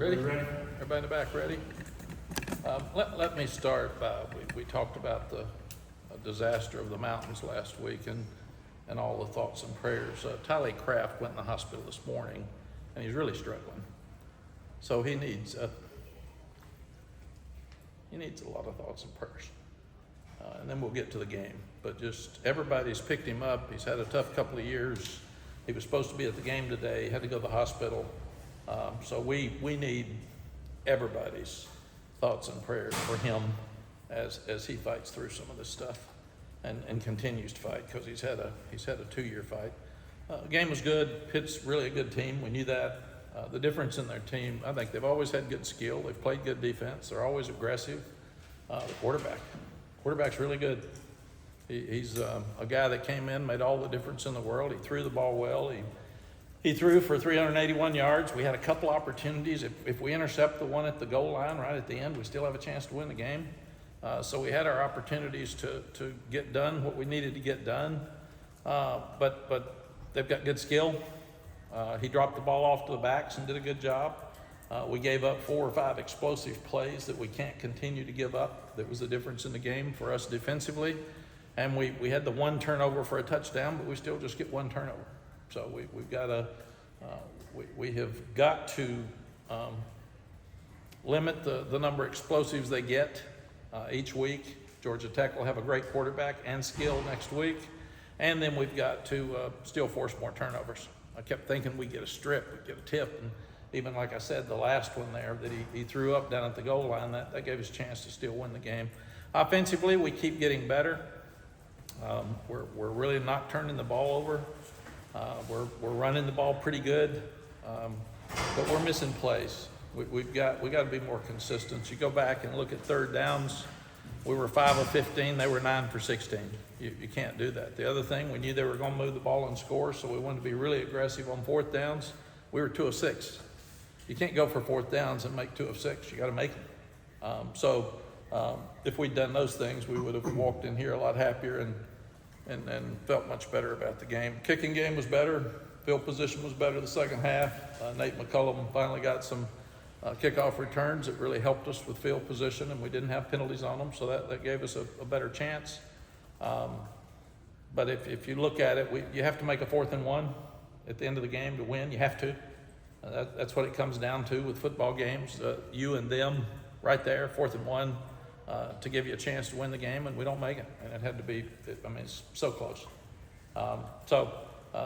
Ready? Everybody in the back ready? Let me start by, we talked about the disaster of the mountains last week and all the thoughts and prayers. Tylee Kraft went in the hospital this morning and he's really struggling. So he needs a lot of thoughts and prayers. And then we'll get to the game. But just everybody's picked him up. He's had a tough couple of years. He was supposed to be at the game today, had to go to the hospital. So we need everybody's thoughts and prayers for him as he fights through some of this stuff and continues to fight, because he's had a 2-year fight. Game was good. Pitt's really a good team. We knew that. The difference in their team, I think they've always had good skill. They've played good defense. They're always aggressive. The quarterback's really good. He's a guy that came in, made all the difference in the world. He threw the ball well. He threw for 381 yards. We had a couple opportunities. If we intercept the one at the goal line right at the end, we still have a chance to win the game. So we had our opportunities to get done what we needed to get done. But they've got good skill. He dropped the ball off to the backs and did a good job. We gave up 4 or 5 explosive plays that we can't continue to give up. That was the difference in the game for us defensively. And we had the 1 turnover for a touchdown, but we still just get 1 turnover. So we've got to, we have got to limit the number of explosives they get each week. Georgia Tech will have a great quarterback and skill next week. And then we've got to still force more turnovers. I kept thinking we'd get a strip, we'd get a tip. And even like I said, the last one there that he threw up down at the goal line, that gave us a chance to still win the game. Offensively, we keep getting better. We're really not turning the ball over. We're running the ball pretty good, but we're missing plays. We've got to be more consistent. You go back and look at third downs. We were 5 of 15. They were 9 for 16. You can't do that. The other thing, we knew they were going to move the ball and score, so we wanted to be really aggressive on fourth downs. We were 2 of 6. You can't go for fourth downs and make 2 of 6. You got to make them. So if we'd done those things, we would have walked in here a lot happier and felt much better about the game. Kicking game was better. Field position was better the second half. Nate McCullum finally got some kickoff returns. It really helped us with field position, and we didn't have penalties on them, so that gave us a better chance. But if you look at it, you have to make a 4th and 1 at the end of the game to win. You have to. That's what it comes down to with football games. You and them right there, 4th and 1. To give you a chance to win the game, and we don't make it. And it had to be, it's so close. So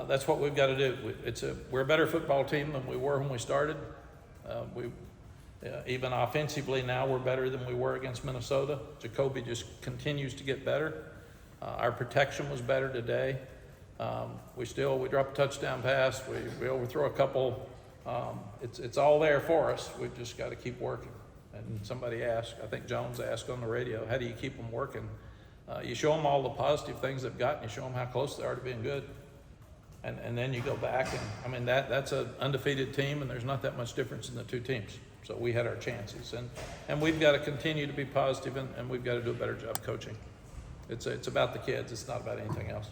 that's what we've got to do. We're a better football team than we were when we started. Even offensively now, we're better than we were against Minnesota. Jacoby just continues to get better. Our protection was better today. We dropped a touchdown pass. We overthrow a couple. It's all there for us. We've just got to keep working. And somebody asked, I think Jones asked on the radio, how do you keep them working? You show them all the positive things they've got, and you show them how close they are to being good. And then you go back, and that's an undefeated team, and there's not that much difference in the 2 teams. So we had our chances. And we've got to continue to be positive, and we've got to do a better job coaching. It's about the kids. It's not about anything else.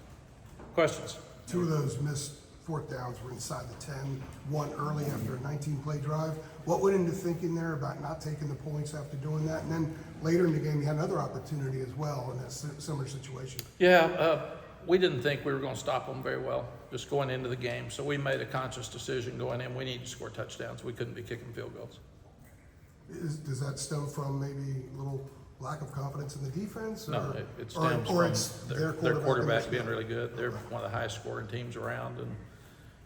Questions? 2 of those missed 4th downs were inside the 10, 1 early after a 19-play drive. What went into thinking there about not taking the points after doing that? And then later in the game, you had another opportunity as well in that similar situation. Yeah, we didn't think we were going to stop them very well just going into the game. So we made a conscious decision going in. We need to score touchdowns. We couldn't be kicking field goals. Does that stem from maybe a little lack of confidence in the defense? No, it stems from their quarterback being really good. They're one of the highest scoring teams around,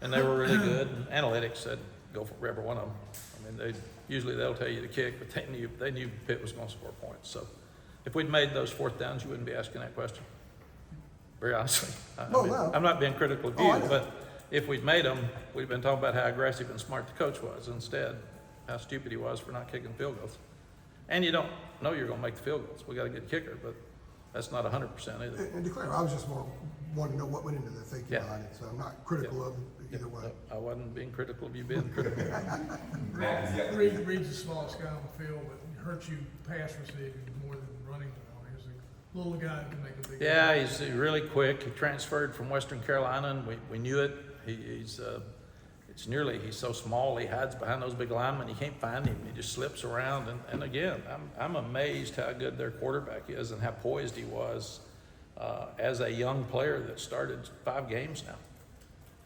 and they were really good. And analytics said go for every one of them. I mean, they'll tell you to kick, but they knew Pitt was going to score points. So if we'd made those 4th downs, you wouldn't be asking that question. Very honestly. No. I'm not being critical of you, but if we'd made them, we'd been talking about how aggressive and smart the coach was. Instead, how stupid he was for not kicking field goals. And you don't know you're going to make the field goals. We got a good kicker, but that's not 100% either. And to clarify, I was just more wanting to know what went into the thinking behind it. So I'm not critical of it either way. I wasn't being critical of you being critical. Mack, Reed's the smallest guy on the field, but it hurts you pass receiving more than running. He's a little guy that can make a big Yeah, he's really quick. He transferred from Western Carolina, and we knew it. He's he's so small, he hides behind those big linemen, you can't find him, he just slips around, and again, I'm amazed how good their quarterback is and how poised he was as a young player that started 5 games now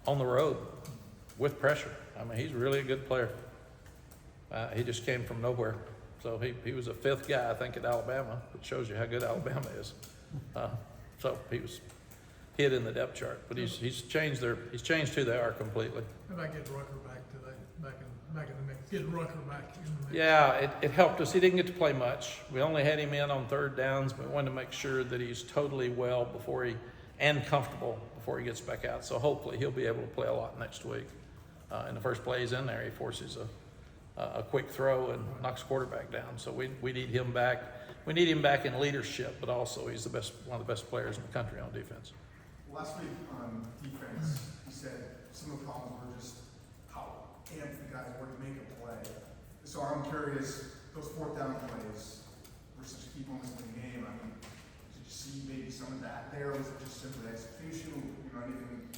on the road with pressure. I mean, he's really a good player. He just came from nowhere. So he was a 5th guy, I think, at Alabama, which shows you how good Alabama is. So he was hid in the depth chart, but he's changed who they are completely. How about getting Rucker back today, back in the mix, getting Rucker back in the mix? Yeah, it helped us. He didn't get to play much. We only had him in on 3rd downs, but we wanted to make sure that he's totally well and comfortable before he gets back out. So hopefully he'll be able to play a lot next week. In the first play he's in there, he forces a quick throw and knocks quarterback down. So we need him back. We need him back in leadership, but also he's one of the best players in the country on defense. Last week on defense, he said some of the problems were just how amped the guys were to make a play. So I'm curious, those 4th down plays versus keep on this in the game, I mean, did you see maybe some of that there, or was it just simply execution, anything?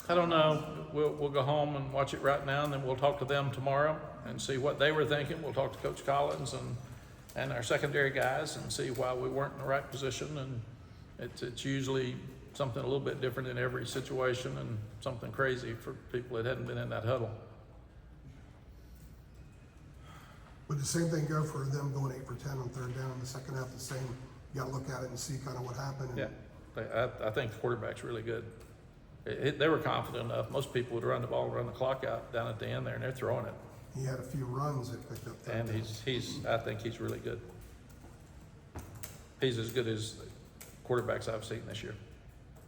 I don't know. We'll go home and watch it right now, and then we'll talk to them tomorrow and see what they were thinking. We'll talk to Coach Collins and our secondary guys and see why we weren't in the right position. And it's usually something a little bit different in every situation and something crazy for people that hadn't been in that huddle. Would the same thing go for them going 8 for 10 on 3rd down in the second half? The same. You got to look at it and see kind of what happened. Yeah, I think the quarterback's really good. They were confident enough. Most people would run the ball, run the clock out down at the end there, and they're throwing it. He had a few runs that picked up. And I think he's really good. He's as good as quarterbacks I've seen this year.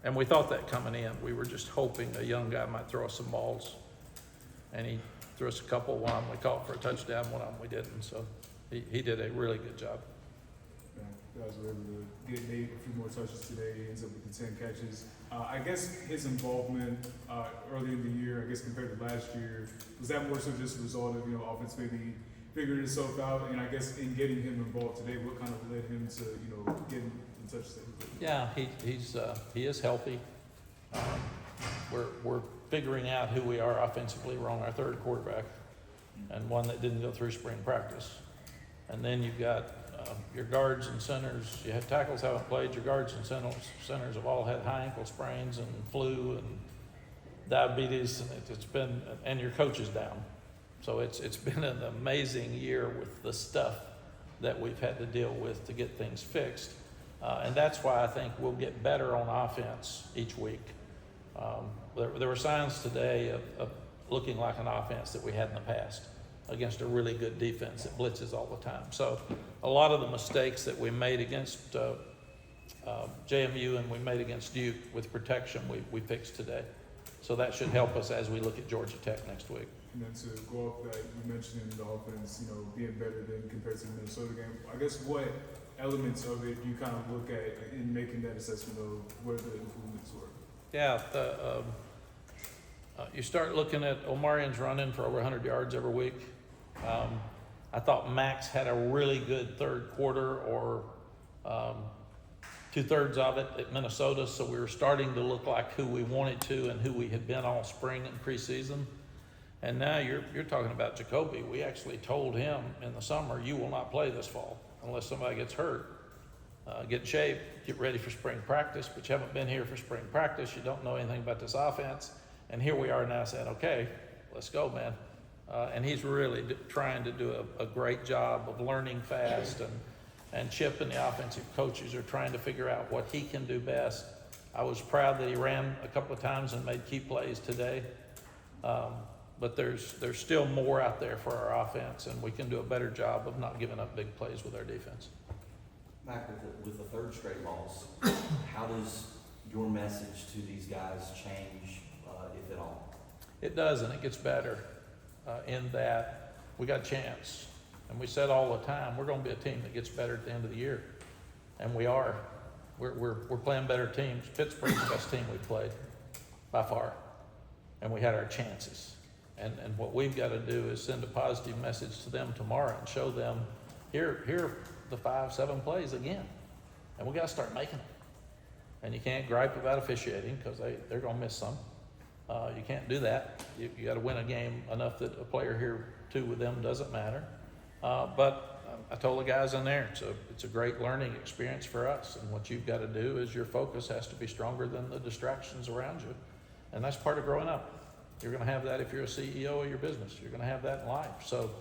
And we thought that coming in. We were just hoping a young guy might throw us some balls. And he threw us a couple. One of them we caught for a touchdown, one of them we didn't. So he did a really good job. Yeah, you guys were able to get Nate a few more touches today. He ends up with the 10 catches. I guess his involvement early in the year, I guess compared to last year, was that more so just a result of, offense maybe figuring itself out? And I guess in getting him involved today, what kind of led him to, get in touch that he did? Yeah, he is healthy. We're figuring out who we are offensively. We're on our 3rd quarterback and one that didn't go through spring practice. And then you've got your guards and centers. You have tackles haven't played. Your guards and centers have all had high ankle sprains and flu and diabetes, and and your coach is down. So it's been an amazing year with the stuff that we've had to deal with to get things fixed. And that's why I think we'll get better on offense each week. There were signs today of looking like an offense that we had in the past against a really good defense that blitzes all the time. So a lot of the mistakes that we made against JMU and we made against Duke with protection, we fixed today. So that should help us as we look at Georgia Tech next week. And then to go off that, you mentioned in the offense, being better than compared to the Minnesota game. I guess what elements of it you kind of look at in making that assessment of where the improvements were? Yeah, you start looking at Omarian's running for over 100 yards every week. I thought Max had a really good 3rd quarter, or 2/3 of it at Minnesota, so we were starting to look like who we wanted to and who we had been all spring and preseason. And now you're talking about Jacoby. We actually told him in the summer, you will not play this fall unless somebody gets hurt. Get in shape, get ready for spring practice, but you haven't been here for spring practice. You don't know anything about this offense. And here we are now saying, okay, let's go, man. And he's really trying to do a great job of learning fast, and Chip and the offensive coaches are trying to figure out what he can do best. I was proud that he ran a couple of times and made key plays today. But there's still more out there for our offense, and we can do a better job of not giving up big plays with our defense. Mack, with the 3rd straight loss, how does your message to these guys change, if at all? It does, and it gets better in that we got a chance. And we said all the time, we're going to be a team that gets better at the end of the year. And we are. We're playing better teams. Pittsburgh's the best team we've played by far. And we had our chances. And what we've got to do is send a positive message to them tomorrow and show them, here are the 5-7 plays again. And we got to start making them. And you can't gripe about officiating because they're going to miss some. You can't do that. You got to win a game enough that a player here two with them doesn't matter. But I told the guys in there, it's a great learning experience for us. And what you've got to do is your focus has to be stronger than the distractions around you. And that's part of growing up. You're going to have that if you're a CEO of your business. You're going to have that in life. So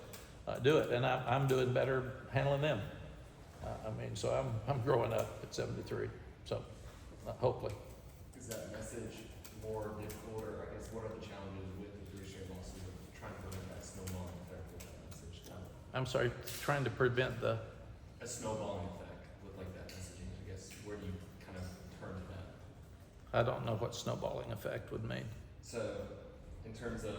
do it. And I'm doing better handling them. So I'm growing up at 73. So hopefully. Is that message more difficult, or I guess what are the challenges with the 3 straight losses of trying to prevent that snowballing effect with that message? I'm sorry, trying to prevent A snowballing effect with like that messaging, I guess. Where do you kind of turn to that? I don't know what snowballing effect would mean. So, in terms of,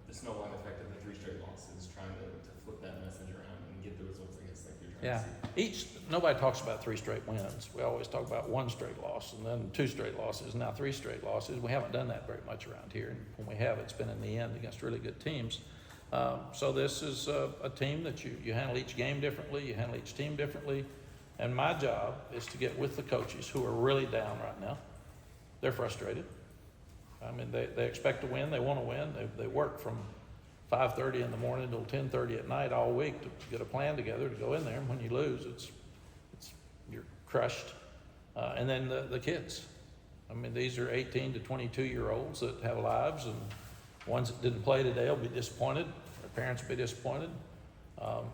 the snowballing effect of the 3 straight losses, trying to flip that message around and get the results, I guess, like you're trying to see. Nobody talks about 3 straight wins. We always talk about 1 straight loss and then 2 straight losses, now 3 straight losses. We haven't done that very much around here. And when we have, it's been in the end against really good teams. So this is a team that you handle each game differently, you handle each team differently. And my job is to get with the coaches who are really down right now. They're frustrated. They expect to win, they want to win. They work from 5:30 in the morning till 10:30 at night all week to get a plan together to go in there. And when you lose, you're crushed. And then the kids. These are 18 to 22-year-olds that have lives, and ones that didn't play today will be disappointed. Their parents will be disappointed.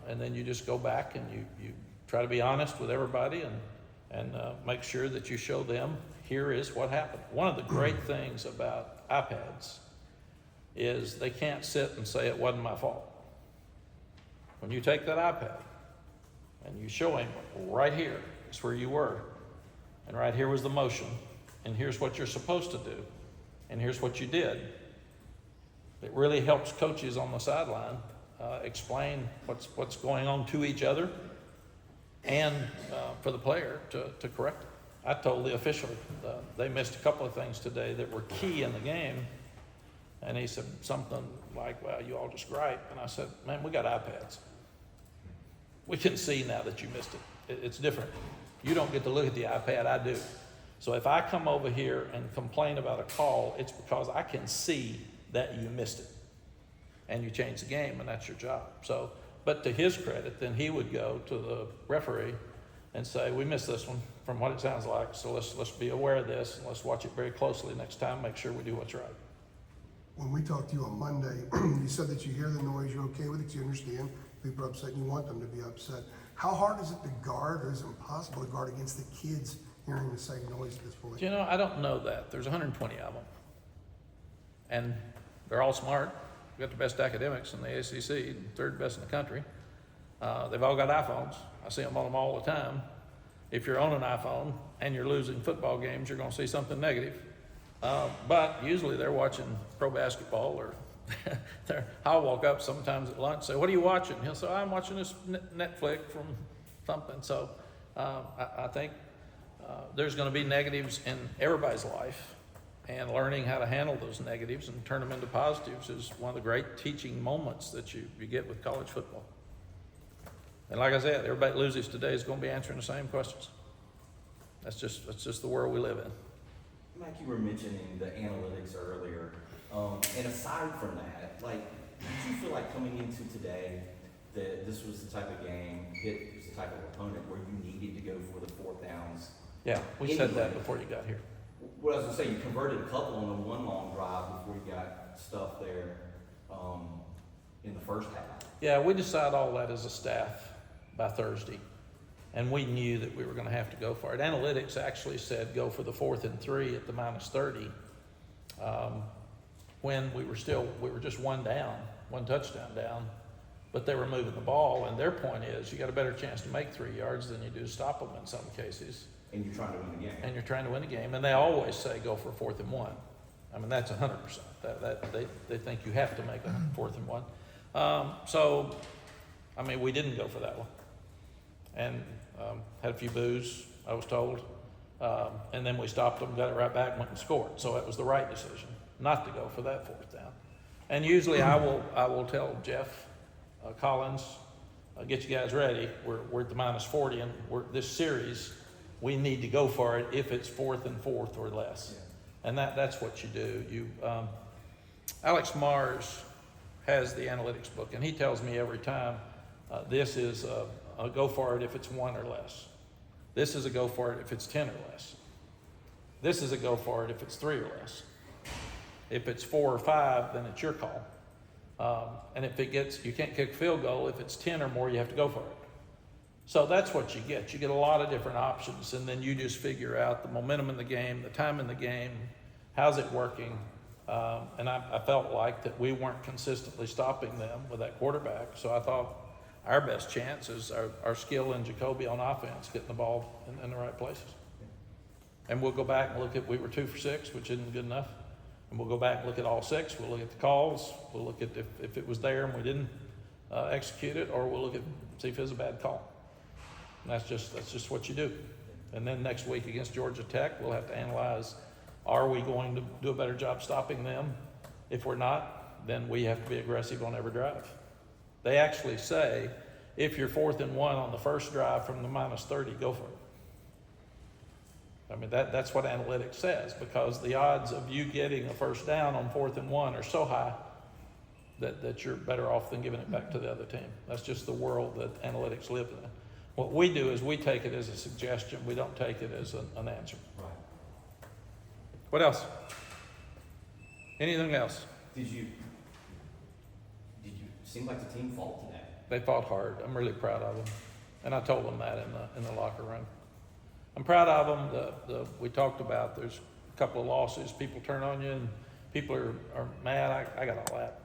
And then you just go back and you try to be honest with everybody and make sure that you show them, here is what happened. One of the great things about iPads is they can't sit and say it wasn't my fault. When you take that iPad and you show him right here is where you were, and right here was the motion, and here's what you're supposed to do, and here's what you did. It really helps coaches on the sideline explain what's going on to each other, and for the player to correct it. I told the official they missed a couple of things today that were key in the game, and he said something like, well, you all just gripe. And I said, man, we got iPads. We can see now that you missed it. It's different. You don't get to look at the iPad, I do. So if I come over here and complain about a call, it's because I can see that you missed it. And you changed the game, and that's your job. So, but to his credit, then he would go to the referee and say, we missed this one from what it sounds like, so let's be aware of this, and let's watch it very closely next time, make sure we do what's right. When we talked to you on Monday, you said that you hear the noise, you're okay with it, you understand people are upset and you want them to be upset. How hard is it to guard, or is it impossible to guard against the kids hearing the same noise at this point? I don't know that. There's 120 of them. And they're all smart. We've got the best academics in the ACC, third best in the country. They've all got iPhones. I see them on them all the time. If you're on an iPhone and you're losing football games, you're going to see something negative. But usually they're watching pro basketball, or I'll walk up sometimes at lunch and say, what are you watching? He'll say, I'm watching this Netflix from something. So I think there's going to be negatives in everybody's life, and learning how to handle those negatives and turn them into positives is one of the great teaching moments that you get with college football. And like I said, everybody that loses today is going to be answering the same questions. That's just the world we live in. Mack, you were mentioning the analytics earlier, and aside from that, did you feel like coming into today that this was the type of game, it was the type of opponent where you needed to go for the 4th downs? Yeah, we said that before you got here. What I was going to say, you converted a couple on the one long drive before you got stuff there in the first half. Yeah, we decided all that as a staff by Thursday, and we knew that we were going to have to go for it. Analytics actually said go for the 4th and 3 at the -30 when we were just one touchdown down, but they were moving the ball, and their point is you got a better chance to make 3 yards than you do to stop them in some cases. And you're trying to win the game. And you're trying to win the game, and they always say go for 4th and 1. That's 100%. They think you have to make a 4th and 1. We didn't go for that one, and had a few boos, I was told, and then we stopped them, got it right back, went and scored. So it was the right decision not to go for that 4th down. And usually I will tell Jeff Collins, get you guys ready. We're at the -40, and this series, we need to go for it if it's 4th and 4th or less. And that's what you do. Alex Mars has the analytics book, and he tells me every time, this is a go for it if it's 1 or less. This is a go for it if it's 10 or less. This is a go for it if it's 3 or less. If it's 4 or 5, then it's your call. And if you can't kick a field goal, if it's 10 or more, you have to go for it. So that's what you get. You get a lot of different options, and then you just figure out the momentum in the game, the time in the game, how's it working. And I felt like that we weren't consistently stopping them with that quarterback. So I thought our best chance is our skill in Jacoby on offense, getting the ball in the right places. And we'll go back and look at, we were 2 for 6, which isn't good enough. And we'll go back and look at all 6. We'll look at the calls. We'll look at if it was there and we didn't execute it, or we'll look at, see if it was a bad call. And that's just what you do. And then next week against Georgia Tech, we'll have to analyze, are we going to do a better job stopping them? If we're not, then we have to be aggressive on every drive. They actually say, if you're 4th and 1 on the first drive from the -30, go for it. I mean, that's what analytics says, because the odds of you getting a first down on 4th and 1 are so high that you're better off than giving it back to the other team. That's just the world that analytics live in. What we do is we take it as a suggestion. We don't take it as an answer. Right. What else? Anything else? Did you seem like the team fought today? They fought hard. I'm really proud of them, and I told them that in the locker room. I'm proud of them. We talked about there's a couple of losses. People turn on you, and people are mad. I got all that.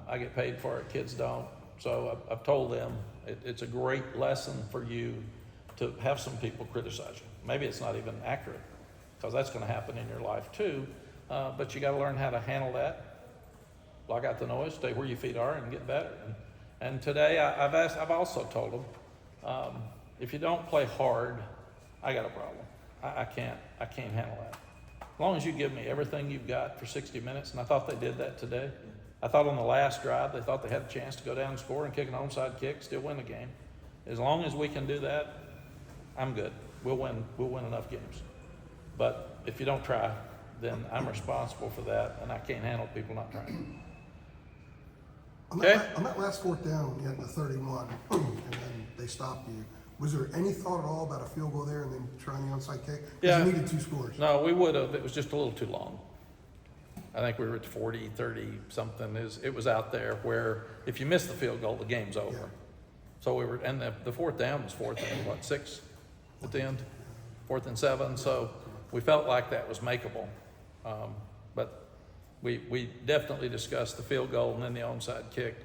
I get paid for it. Kids don't. So I've told them it's a great lesson for you to have some people criticize you. Maybe it's not even accurate, because that's going to happen in your life too. But you got to learn how to handle that. Block out the noise, stay where your feet are, and get better. And today I've also told them, if you don't play hard, I got a problem. I can't handle that. As long as you give me everything you've got for 60 minutes, and I thought they did that today. I thought on the last drive they thought they had a chance to go down and score and kick an onside kick, still win the game. As long as we can do that, I'm good. We'll win enough games. But if you don't try, then I'm responsible for that, and I can't handle people not trying. On Okay. on that last 4th down, you had the 31, and then they stopped you. Was there any thought at all about a field goal there and then trying the onside kick? Yeah. Because you needed 2 scores. No, we would have. It was just a little too long. I think we were at 40, 30 something. It was out there where if you miss the field goal, the game's over. Yeah. So we were, and the 4th down was 4th and 6 at the end, 4th and 7. So we felt like that was makeable. But we definitely discussed the field goal and then the onside kick.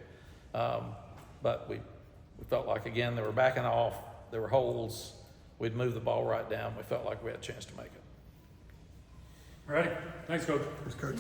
But we felt like, again, they were backing off. There were holes. We'd move the ball right down. We felt like we had a chance to make it. All righty. Thanks, Coach. Coach.